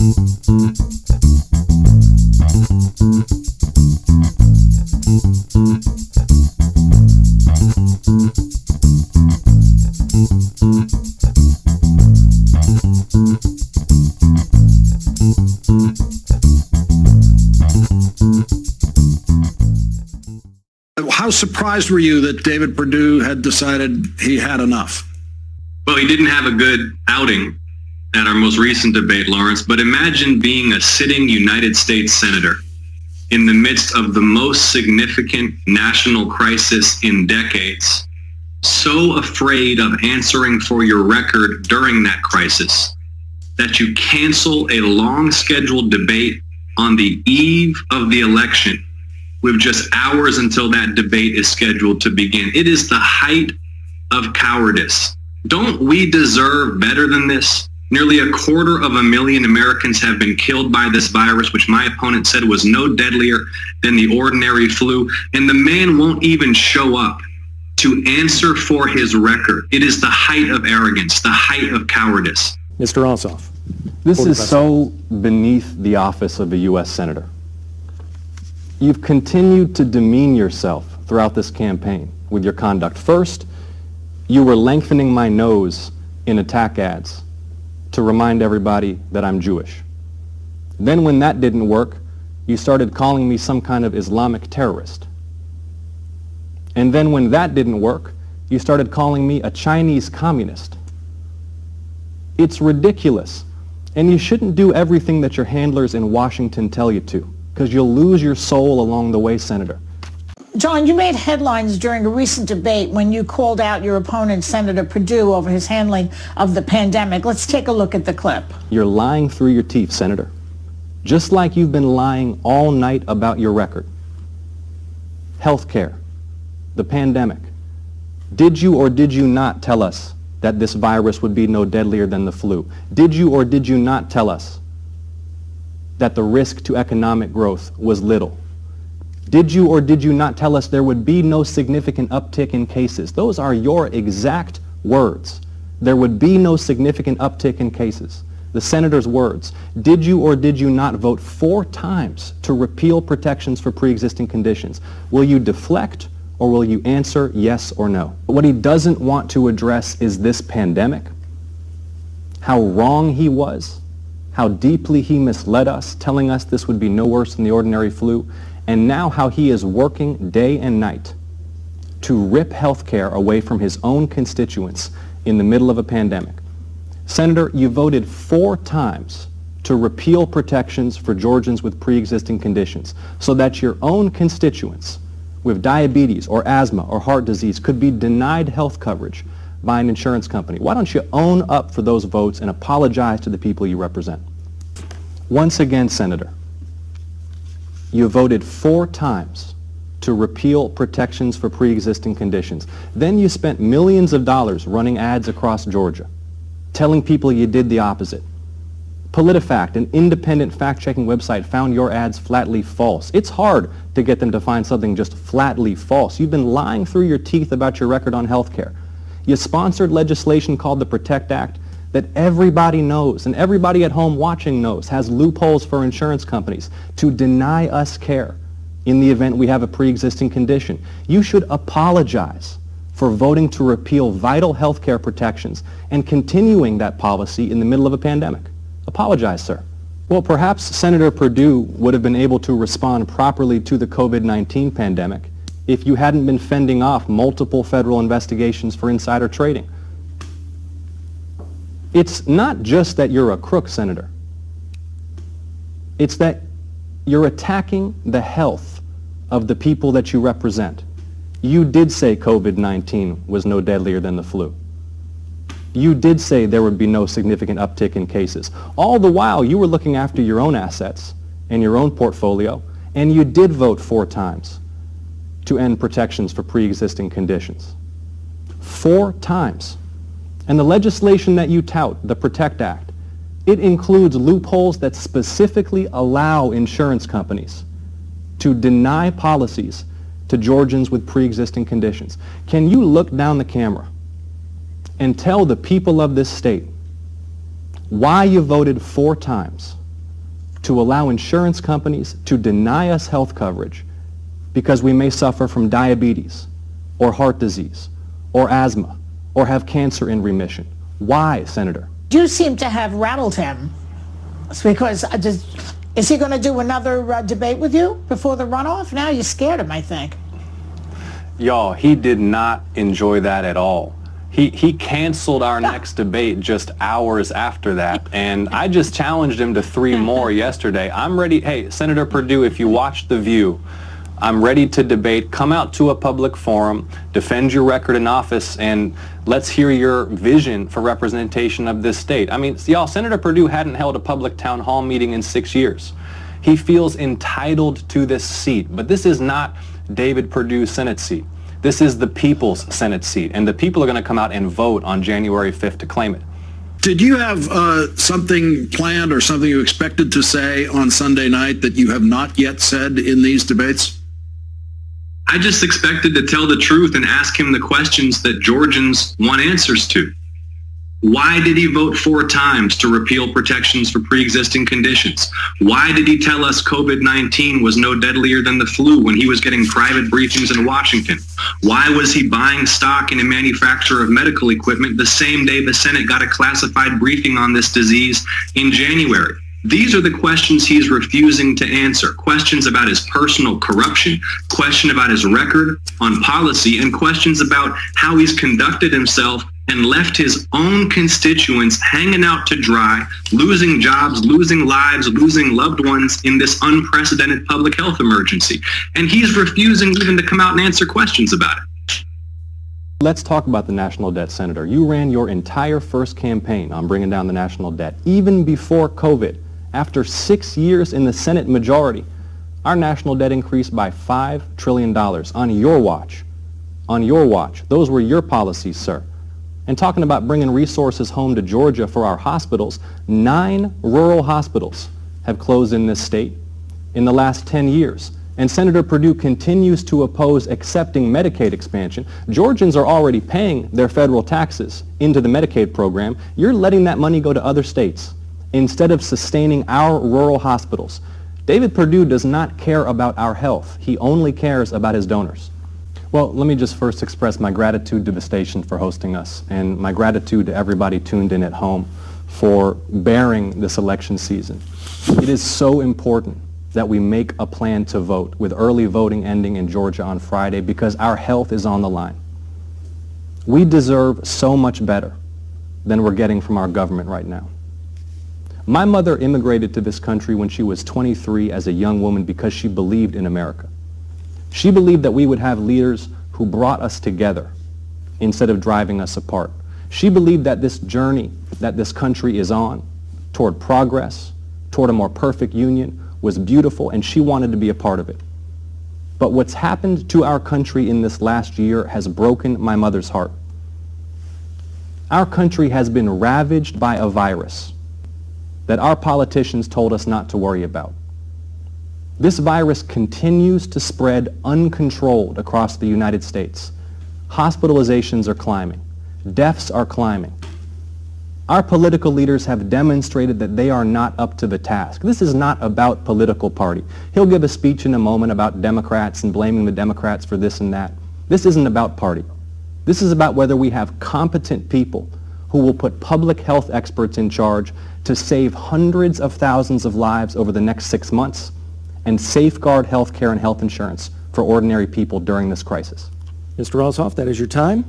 How surprised were you that David Perdue had decided he had enough? Well, he didn't have a good outing at our most recent debate, Lawrence, but imagine being a sitting United States Senator in the midst of the most significant national crisis in decades, so afraid of answering for your record during that crisis that you cancel a long-scheduled debate on the eve of the election with just hours until that debate is scheduled to begin. It is the height of cowardice. Don't we deserve better than this? Nearly 250,000 Americans have been killed by this virus, which my opponent said was no deadlier than the ordinary flu, and the man won't even show up to answer for his record. It is the height of arrogance, the height of cowardice. Mr. Ossoff. This is so beneath the office of a U.S. Senator. You've continued to demean yourself throughout this campaign with your conduct. First, you were lengthening my nose in attack ads to remind everybody that I'm Jewish. Then when that didn't work, you started calling me some kind of Islamic terrorist. And then when that didn't work, you started calling me a Chinese communist. It's ridiculous. And you shouldn't do everything that your handlers in Washington tell you to, because you'll lose your soul along the way, Senator. John, you made headlines during a recent debate when you called out your opponent, Senator Perdue, over his handling of the pandemic. Let's take a look at the clip. You're lying through your teeth, Senator. Just like you've been lying all night about your record. Healthcare, the pandemic. Did you or did you not tell us that this virus would be no deadlier than the flu? Did you or did you not tell us that the risk to economic growth was little? Did you or did you not tell us there would be no significant uptick in cases? Those are your exact words. There would be no significant uptick in cases. The senator's words. Did you or did you not vote 4 times to repeal protections for pre-existing conditions? Will you deflect or will you answer yes or no? But what he doesn't want to address is this pandemic, how wrong he was, how deeply he misled us, telling us this would be no worse than the ordinary flu, and now how he is working day and night to rip health care away from his own constituents in the middle of a pandemic. Senator, you voted 4 times to repeal protections for Georgians with pre-existing conditions so that your own constituents with diabetes or asthma or heart disease could be denied health coverage by an insurance company. Why don't you own up for those votes and apologize to the people you represent? Once again, Senator, you voted 4 times to repeal protections for pre-existing conditions. Then you spent millions of dollars running ads across Georgia, telling people you did the opposite. PolitiFact, an independent fact-checking website, found your ads flatly false. It's hard to get them to find something just flatly false. You've been lying through your teeth about your record on health care. You sponsored legislation called the PROTECT Act that everybody knows and everybody at home watching knows has loopholes for insurance companies to deny us care in the event we have a pre-existing condition. You should apologize for voting to repeal vital health care protections and continuing that policy in the middle of a pandemic. Apologize, sir. Well, perhaps Senator Perdue would have been able to respond properly to the COVID-19 pandemic if you hadn't been fending off multiple federal investigations for insider trading. It's not just that you're a crook, Senator. It's that you're attacking the health of the people that you represent. You did say COVID-19 was no deadlier than the flu. You did say there would be no significant uptick in cases. All the while, you were looking after your own assets and your own portfolio, and you did vote 4 times to end protections for pre-existing conditions. 4 times. And the legislation that you tout, the PROTECT Act, it includes loopholes that specifically allow insurance companies to deny policies to Georgians with pre-existing conditions. Can you look down the camera and tell the people of this state why you voted 4 times to allow insurance companies to deny us health coverage because we may suffer from diabetes or heart disease or asthma or have cancer in remission. Why, Senator? You seem to have rattled him. It's because is he going to do another debate with you before the runoff? Now you scared him, I think. Y'all, he did not enjoy that at all. He canceled our next debate just hours after that, and I just challenged him to 3 more yesterday. I'm ready. Hey, Senator Perdue, if you watch The View, I'm ready to debate. Come out to a public forum, defend your record in office, and let's hear your vision for representation of this state. I mean, y'all, Senator Perdue hadn't held a public town hall meeting in 6 years. He feels entitled to this seat, but this is not David Perdue's Senate seat. This is the people's Senate seat, and the people are going to come out and vote on January 5th to claim it. Did you have something planned or something you expected to say on Sunday night that you have not yet said in these debates? I just expected to tell the truth and ask him the questions that Georgians want answers to. Why did he vote 4 times to repeal protections for pre-existing conditions? Why did he tell us COVID-19 was no deadlier than the flu when he was getting private briefings in Washington? Why was he buying stock in a manufacturer of medical equipment the same day the Senate got a classified briefing on this disease in January? These are the questions he's refusing to answer. Questions about his personal corruption, question about his record on policy, and questions about how he's conducted himself and left his own constituents hanging out to dry, losing jobs, losing lives, losing loved ones in this unprecedented public health emergency. And he's refusing even to come out and answer questions about it. Let's talk about the national debt, Senator. You ran your entire first campaign on bringing down the national debt, even before COVID. After 6 years in the Senate majority, our national debt increased by $5 trillion on your watch. On your watch. Those were your policies, sir. And talking about bringing resources home to Georgia for our hospitals, 9 rural hospitals have closed in this state in the last 10 years. And Senator Perdue continues to oppose accepting Medicaid expansion. Georgians are already paying their federal taxes into the Medicaid program. You're letting that money go to other states instead of sustaining our rural hospitals. David Perdue does not care about our health. He only cares about his donors. Well, let me just first express my gratitude to the station for hosting us, and my gratitude to everybody tuned in at home for bearing this election season. It is so important that we make a plan to vote, with early voting ending in Georgia on Friday, because our health is on the line. We deserve so much better than we're getting from our government right now. My mother immigrated to this country when she was 23 as a young woman because she believed in America. She believed that we would have leaders who brought us together instead of driving us apart. She believed that this journey that this country is on toward progress, toward a more perfect union, was beautiful, and she wanted to be a part of it. But what's happened to our country in this last year has broken my mother's heart. Our country has been ravaged by a virus that our politicians told us not to worry about. This virus continues to spread uncontrolled across the United States. Hospitalizations are climbing. Deaths are climbing. Our political leaders have demonstrated that they are not up to the task. This is not about political party. He'll give a speech in a moment about Democrats and blaming the Democrats for this and that. This isn't about party. This is about whether we have competent people who will put public health experts in charge to save hundreds of thousands of lives over the next 6 months and safeguard health care and health insurance for ordinary people during this crisis. Mr. Ossoff, that is your time.